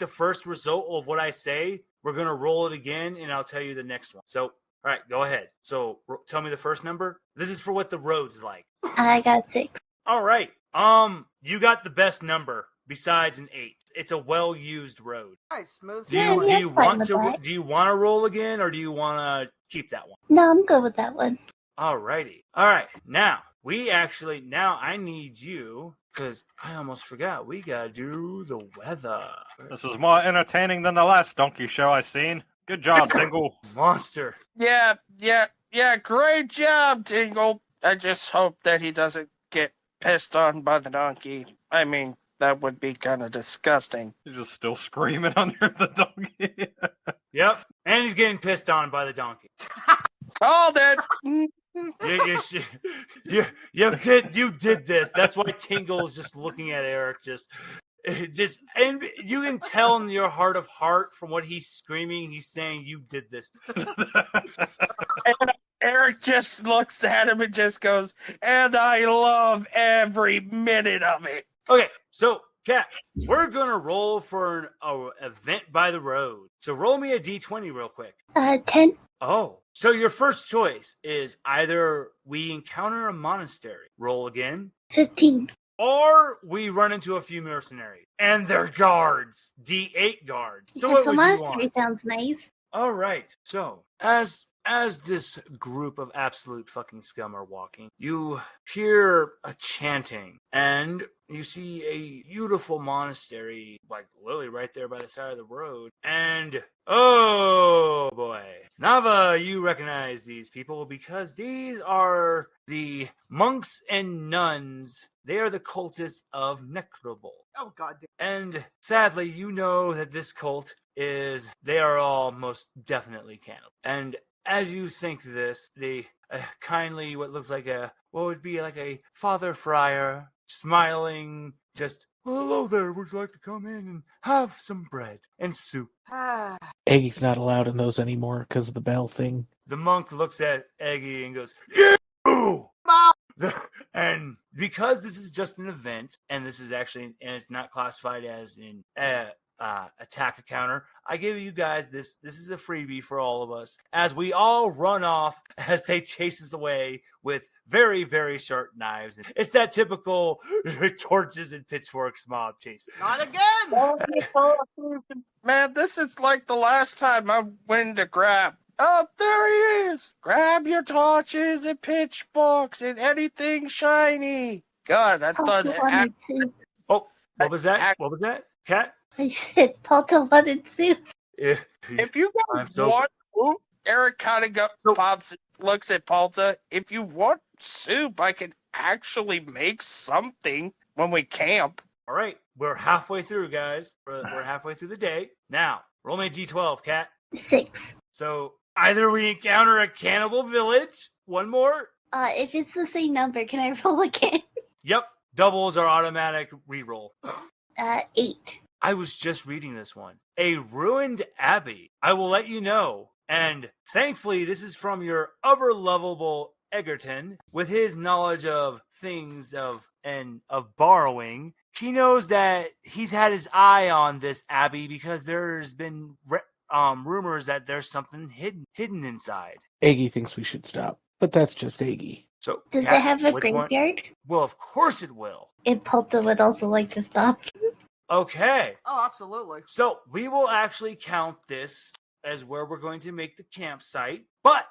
[SPEAKER 1] first result of what I say, we're gonna roll it again, and I'll tell you the next one. So, all right, go ahead. So tell me the first number. This is for what the road's like.
[SPEAKER 2] I got 6.
[SPEAKER 1] All right. You got the best number besides an 8. It's a well-used road.
[SPEAKER 4] Nice, smooth.
[SPEAKER 1] Do you want to roll again, or do you want to keep that one?
[SPEAKER 2] No, I'm good with that one.
[SPEAKER 1] Alrighty. All right. Now I need you, because I almost forgot. We gotta do the weather.
[SPEAKER 5] This is more entertaining than the last donkey show I seen. Good job, Tingle.
[SPEAKER 1] Monster.
[SPEAKER 3] Yeah. Great job, Tingle. I just hope that he doesn't get pissed on by the donkey. I mean, that would be kind of disgusting.
[SPEAKER 5] He's just still screaming under the donkey.
[SPEAKER 1] Yep. And he's getting pissed on by the donkey.
[SPEAKER 3] Called it.
[SPEAKER 1] You did this. That's why Tingle is just looking at Eric, and you can tell in your heart of heart from what he's screaming, he's saying, "You did this."
[SPEAKER 3] And Eric just looks at him and just goes, "And I love every minute of it."
[SPEAKER 1] Okay, so Kat, we're gonna roll for an event by the road. So roll me a D20 real quick.
[SPEAKER 2] 10.
[SPEAKER 1] Oh, so your first choice is either we encounter a monastery, roll again,
[SPEAKER 2] 15.
[SPEAKER 1] or we run into a few mercenaries and they're guards, D8 guards. So what would you
[SPEAKER 2] monastery
[SPEAKER 1] want?
[SPEAKER 2] sounds nice.
[SPEAKER 1] All right. So as this group of absolute fucking scum are walking, you hear a chanting and you see a beautiful monastery, like literally right there by the side of the road. And oh boy, Nava, you recognize these people because these are the monks and nuns. They are the cultists of Necrobol.
[SPEAKER 4] Oh god damn.
[SPEAKER 1] And sadly, you know that this cult they are all most definitely cannibal. And as you think this, the kindly, what would be like a Father Friar, smiling, just hello there, would you like to come in and have some bread and soup?
[SPEAKER 6] Eggy's not allowed in those anymore because of the bell thing.
[SPEAKER 1] The monk looks at Eggy and goes, you! And because this is just an event, and this is actually, and it's not classified as an attack encounter, I give you guys this. This is a freebie for all of us as we all run off as they chase us away with very, very sharp knives. It's that typical torches and pitchforks mob chase.
[SPEAKER 4] Not again!
[SPEAKER 3] Man, this is like the last time I went to grab. Oh, there he is! Grab your torches and pitchforks and anything shiny. God, I thought
[SPEAKER 2] Polta wanted soup.
[SPEAKER 1] Oh, what was that? What was that? Cat?
[SPEAKER 2] I said Polta wanted soup.
[SPEAKER 1] Yeah.
[SPEAKER 3] if you guys want soup, Eric kind of pops and looks at Polta. If you want soup, I can actually make something when we camp.
[SPEAKER 1] All right, we're halfway through, guys. We're halfway through the day. Now, roll me a d12, Cat.
[SPEAKER 2] 6.
[SPEAKER 1] So either we encounter a cannibal village, one more.
[SPEAKER 2] If it's the same number, can I roll again?
[SPEAKER 1] Yep, doubles are automatic reroll.
[SPEAKER 2] 8.
[SPEAKER 1] I was just reading this one. A ruined abbey. I will let you know. And thankfully, this is from your upper lovable Eggerton. With his knowledge of things of borrowing, he knows that he's had his eye on this abbey because there's been rumors that there's something hidden inside.
[SPEAKER 6] Eggy thinks we should stop, but that's just Eggy.
[SPEAKER 1] So
[SPEAKER 2] Does
[SPEAKER 1] Kat,
[SPEAKER 2] it have a
[SPEAKER 1] which one?
[SPEAKER 2] graveyard?
[SPEAKER 1] Well, of course it will.
[SPEAKER 2] And Polta would also like to stop.
[SPEAKER 1] Okay.
[SPEAKER 4] Oh, absolutely.
[SPEAKER 1] So we will actually count this as where we're going to make the campsite. But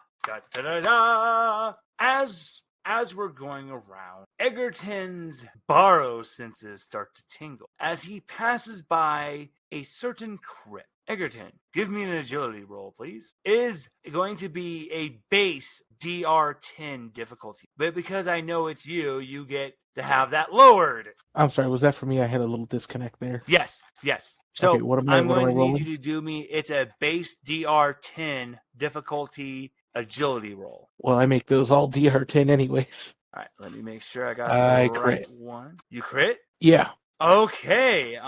[SPEAKER 1] as we're going around, Eggerton's borrow senses start to tingle as he passes by a certain crypt. Egerton, give me an agility roll, please. It is going to be a base DR10 difficulty. But because I know it's you, you get to have that lowered.
[SPEAKER 6] I'm sorry, was that for me? I had a little disconnect there.
[SPEAKER 1] Yes. So
[SPEAKER 6] okay,
[SPEAKER 1] I'm going to
[SPEAKER 6] rolling?
[SPEAKER 1] need you to do me, it's a base DR10 difficulty agility roll.
[SPEAKER 6] Well, I make those all DR10 anyways.
[SPEAKER 1] All right, let me make sure I got
[SPEAKER 6] I
[SPEAKER 1] the right
[SPEAKER 6] crit.
[SPEAKER 1] one. You crit?
[SPEAKER 6] Yeah.
[SPEAKER 1] Okay.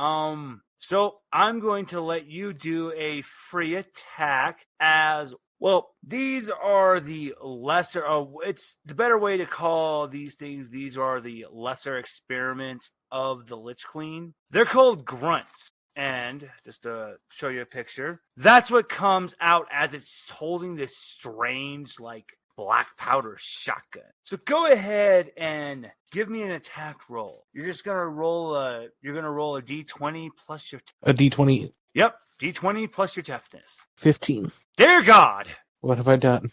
[SPEAKER 1] So I'm going to let you do a free attack as well. These are the lesser. It's the better way to call these things. These are the lesser experiments of the Lich Queen. They're called grunts. And just to show you a picture, that's what comes out as it's holding this strange, like, black powder shotgun. So go ahead and give me an attack roll. You're just gonna roll a d20 plus your
[SPEAKER 6] A D20.
[SPEAKER 1] Yep, d20 plus your toughness.
[SPEAKER 6] 15.
[SPEAKER 1] Dear God,
[SPEAKER 6] What have I done?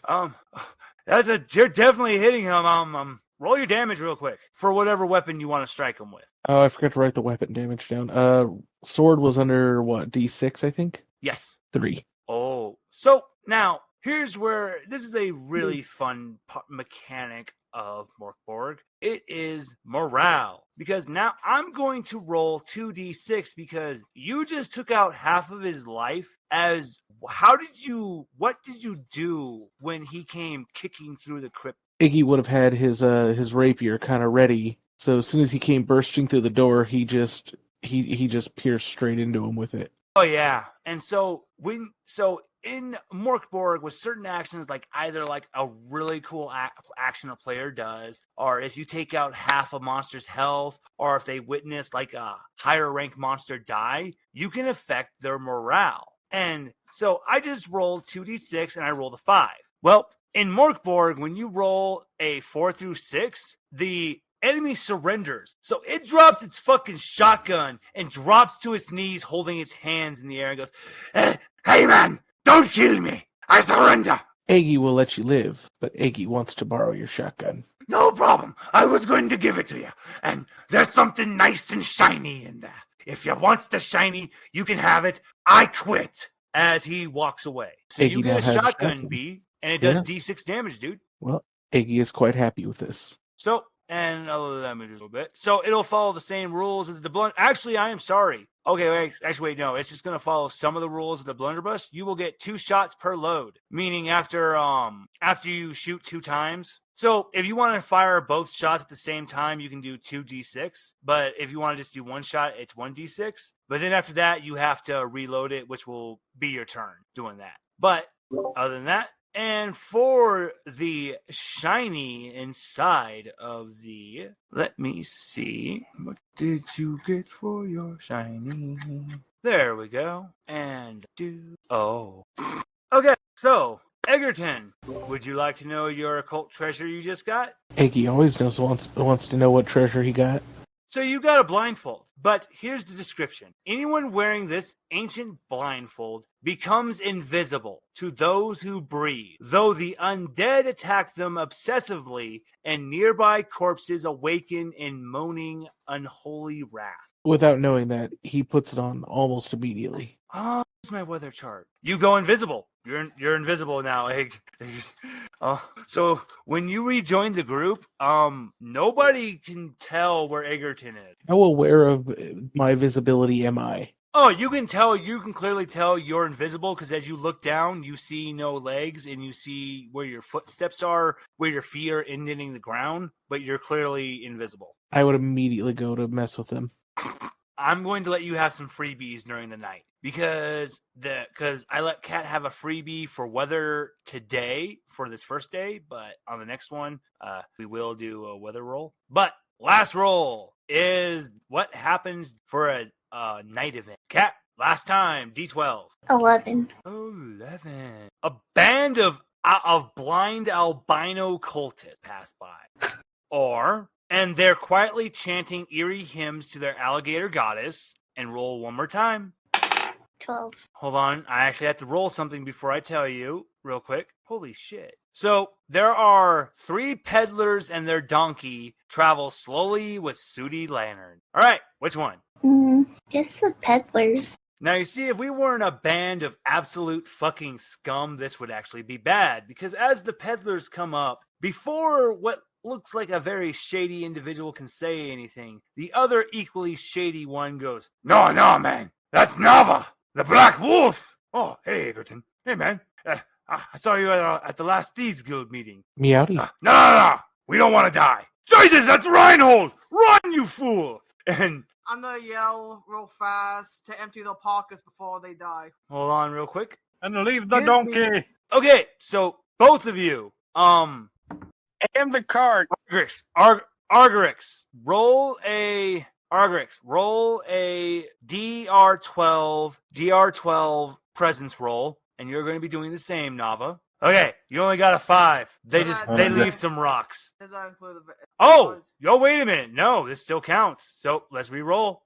[SPEAKER 1] you're definitely hitting him. Roll your damage real quick for whatever weapon you want to strike him with.
[SPEAKER 6] Oh, I forgot to write the weapon damage down. Sword was under, what, D6, I think?
[SPEAKER 1] Yes.
[SPEAKER 6] 3.
[SPEAKER 1] Oh, so now here's where this is a really fun mechanic of Mork Borg. It is morale. Because now I'm going to roll 2d6 because you just took out half of his life. What did you do when he came kicking through the crypt?
[SPEAKER 6] Iggy would have had his rapier kind of ready. So as soon as he came bursting through the door, he just pierced straight into him with it.
[SPEAKER 1] Oh yeah. And so in Mork Borg, with certain actions, like either like a really cool action a player does, or if you take out half a monster's health, or if they witness like a higher rank monster die, you can affect their morale. And so I just rolled 2d6 and I rolled a 5. Well, in Mork Borg, when you roll a 4 through 6, the enemy surrenders. So it drops its fucking shotgun and drops to its knees, holding its hands in the air and goes, "Hey man, don't kill me. I surrender."
[SPEAKER 6] Eggy will let you live, but Eggy wants to borrow your shotgun.
[SPEAKER 1] "No problem. I was going to give it to you. And there's something nice and shiny in there. If you want the shiny, you can have it. I quit." As he walks away. So
[SPEAKER 6] Eggy
[SPEAKER 1] you get
[SPEAKER 6] now
[SPEAKER 1] a
[SPEAKER 6] has a
[SPEAKER 1] shotgun,
[SPEAKER 6] shotgun.
[SPEAKER 1] B, and it does
[SPEAKER 6] Yeah.
[SPEAKER 1] D6 damage, dude.
[SPEAKER 6] Well, Eggy is quite happy with this.
[SPEAKER 1] So, and I'll damage a little bit. So it'll follow the same rules as the blunt. Actually, I am sorry. Okay, wait, no. It's just going to follow some of the rules of the blunderbuss. You will get 2 shots per load, meaning after you shoot 2 times, So if you want to fire both shots at the same time, you can do 2d6. But if you want to just do one shot, it's 1d6. But then after that, you have to reload it, which will be your turn doing that. But other than that, and for the shiny inside of the, let me see, what did you get for your shiny? There we go. And okay, so Eggerton, would you like to know your occult treasure you just got?
[SPEAKER 6] Eggy always wants to know what treasure he got.
[SPEAKER 1] So you got a blindfold, but here's the description. Anyone wearing this ancient blindfold becomes invisible to those who breathe, though the undead attack them obsessively and nearby corpses awaken in moaning unholy wrath.
[SPEAKER 6] Without knowing that, he puts it on almost immediately.
[SPEAKER 1] Oh, it's my weather chart. You go invisible. You're invisible now, Egg. So when you rejoin the group, nobody can tell where Eggerton is.
[SPEAKER 6] How aware of my visibility am I?
[SPEAKER 1] Oh, you can tell. You can clearly tell you're invisible because as you look down, you see no legs and you see where your footsteps are, where your feet are indenting the ground, but you're clearly invisible.
[SPEAKER 6] I would immediately go to mess with him.
[SPEAKER 1] I'm going to let you have some freebies during the night because I let Kat have a freebie for weather today for this first day, but on the next one, we will do a weather roll. But last roll is what happens for a night event. Kat, last time, D12.
[SPEAKER 2] 11.
[SPEAKER 1] 11. A band of blind albino cultists pass by. And they're quietly chanting eerie hymns to their alligator goddess. And roll one more time.
[SPEAKER 2] 12.
[SPEAKER 1] Hold on. I actually have to roll something before I tell you real quick. Holy shit. So there are 3 peddlers and their donkey travel slowly with sooty lantern. All right. Which one?
[SPEAKER 2] Just the peddlers.
[SPEAKER 1] Now, you see, if we weren't a band of absolute fucking scum, this would actually be bad. Because as the peddlers come up, before what looks like a very shady individual can say anything, the other equally shady one goes, No, man. That's Nava, the Black Wolf. Oh, hey, Eggerton. Hey, man. I saw you at the last Thieves Guild meeting.
[SPEAKER 6] Meowdy.
[SPEAKER 1] No. We don't want to die. Jesus, that's Reinhold. Run, you fool. And
[SPEAKER 4] I'm gonna yell real fast to empty the pockets before they die.
[SPEAKER 1] hold on real quick.
[SPEAKER 5] And leave the donkey.
[SPEAKER 1] Okay, so both of you,
[SPEAKER 3] And the card.
[SPEAKER 1] Argerix, roll a DR12 presence roll, and you're going to be doing the same, Nava. Okay, you only got a 5. They leave some rocks.
[SPEAKER 4] Does that include the...
[SPEAKER 1] Oh, wait a minute. No, this still counts. So let's re-roll.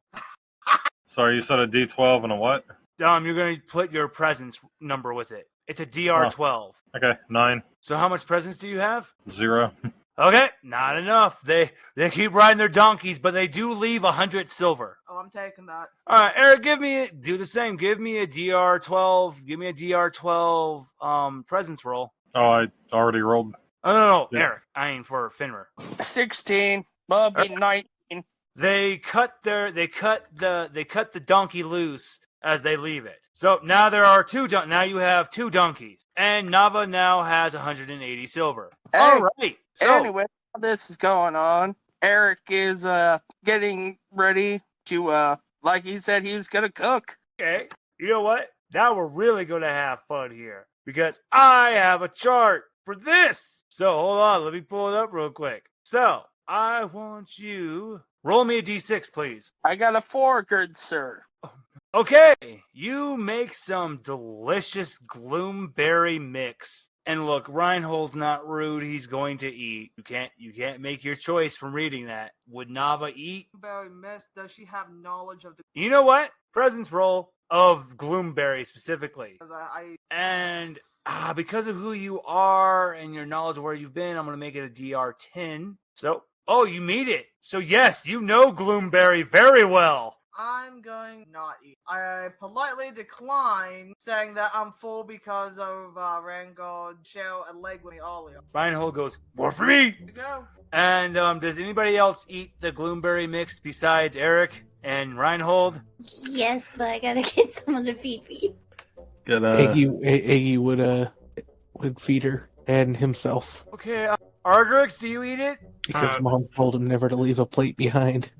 [SPEAKER 5] Sorry, you said a D12 and a what?
[SPEAKER 1] You're going to put your presence number with it. It's a DR12.
[SPEAKER 5] Okay, 9.
[SPEAKER 1] So how much presence do you have?
[SPEAKER 5] 0.
[SPEAKER 1] Okay, not enough. They keep riding their donkeys, but they do leave 100 silver.
[SPEAKER 4] Oh, I'm taking that.
[SPEAKER 1] All right, Eric, do the same. Give me a DR12. Give me a DR12 presence roll.
[SPEAKER 5] Oh, I already rolled.
[SPEAKER 1] Oh, no,
[SPEAKER 5] Yeah.
[SPEAKER 1] Eric. I ain't for Finner.
[SPEAKER 3] 16. Bubby, 19.
[SPEAKER 1] They cut the donkey loose as they leave it. So now there are now you have 2 donkeys, and Nava now has 180 silver.
[SPEAKER 3] Hey,
[SPEAKER 1] All right. So
[SPEAKER 3] anyway, while this is going on, Eric is getting ready to like he said he was gonna cook.
[SPEAKER 1] okay, you know what? Now we're really gonna have fun here because I have a chart for this. So hold on, let me pull it up real quick. So I want you roll me a d6, please.
[SPEAKER 3] I got a 4, good sir.
[SPEAKER 1] Okay, you make some delicious gloomberry mix. And look, Reinhold's not rude. He's going to eat. You can't make your choice from reading that. Would Nava eat?
[SPEAKER 4] Very miss. Does she have knowledge of the...
[SPEAKER 1] You know what? Presence roll of Gloomberry specifically. And because of who you are and your knowledge of where you've been, I'm going to make it a DR10. So, you meet it. So yes, you know Gloomberry very well.
[SPEAKER 4] I'm going not eat. I politely decline, saying that I'm full because of Reinhold share a leg with me earlier.
[SPEAKER 1] Reinhold goes, more for me!
[SPEAKER 4] Here you go.
[SPEAKER 1] And does anybody else eat the Gloomberry mix besides Eric and Reinhold?
[SPEAKER 2] Yes, but I gotta get someone to feed me.
[SPEAKER 6] Eggy would feed her and himself.
[SPEAKER 1] Okay, Argerix, do you eat it?
[SPEAKER 6] Because Mom told him never to leave a plate behind.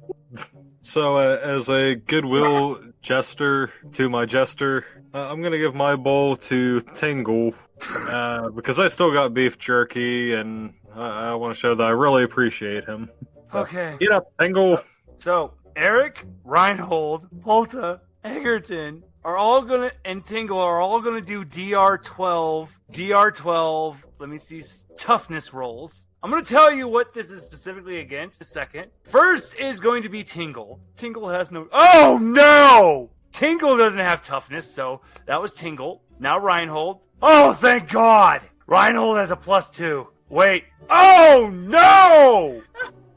[SPEAKER 5] So, as a goodwill gesture to my jester, I'm gonna give my bowl to Tingle, because I still got beef jerky, and I want to show that I really appreciate him.
[SPEAKER 1] Okay.
[SPEAKER 5] Eat up, Tingle!
[SPEAKER 1] So, Eric, Reinhold, Polta, Eggerton and Tingle are all gonna do DR12. DR12, let me see, toughness rolls. I'm going to tell you what this is specifically against in a second. First is going to be Tingle. Tingle has no... Oh, no! Tingle doesn't have toughness, so that was Tingle. Now Reinhold. Oh, thank God! Reinhold has a +2. Wait. Oh, no!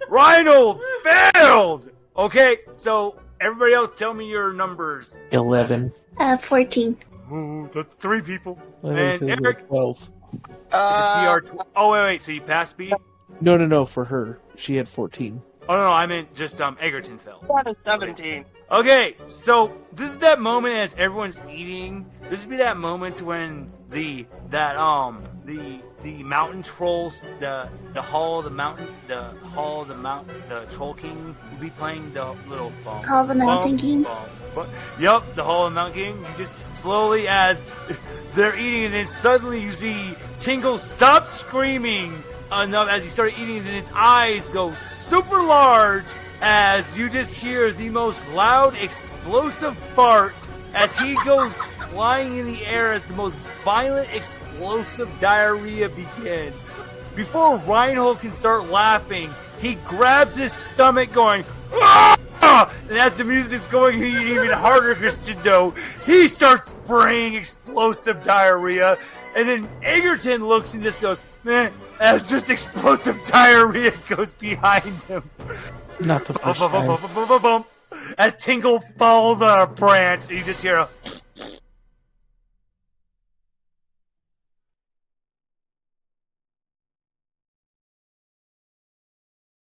[SPEAKER 1] Reinhold failed! Okay, so everybody else tell me your numbers.
[SPEAKER 6] 11.
[SPEAKER 2] 14.
[SPEAKER 1] Ooh, that's 3 people.
[SPEAKER 6] Well,
[SPEAKER 1] And
[SPEAKER 6] it was
[SPEAKER 1] Eric...
[SPEAKER 6] 12.
[SPEAKER 1] Oh, wait, so you passed B?
[SPEAKER 6] No, for her. She had 14.
[SPEAKER 1] Oh, no, I meant just, Egerton fell.
[SPEAKER 3] That is 17.
[SPEAKER 1] Okay, so this is that moment as everyone's eating. This would be that moment when the mountain trolls, the Hall of the Mountain, the Troll King will be playing the little bum.
[SPEAKER 2] Hall of the Mountain King?
[SPEAKER 1] Yep, the Hall of the Mountain King. You just slowly, as they're eating, and then suddenly you see Tingle stop screaming enough as he started eating, and then its eyes go super large as you just hear the most loud, explosive fart as he goes flying in the air as the most violent, explosive diarrhea begins. Before Reinhold can start laughing, he grabs his stomach going, "Ah!" And as the music's going even harder, crescendo, he starts spraying explosive diarrhea. And then Eggerton looks and just goes, "Meh," as just explosive diarrhea goes behind him.
[SPEAKER 6] Not the first time.
[SPEAKER 1] As Tingle falls on a branch, and you just hear a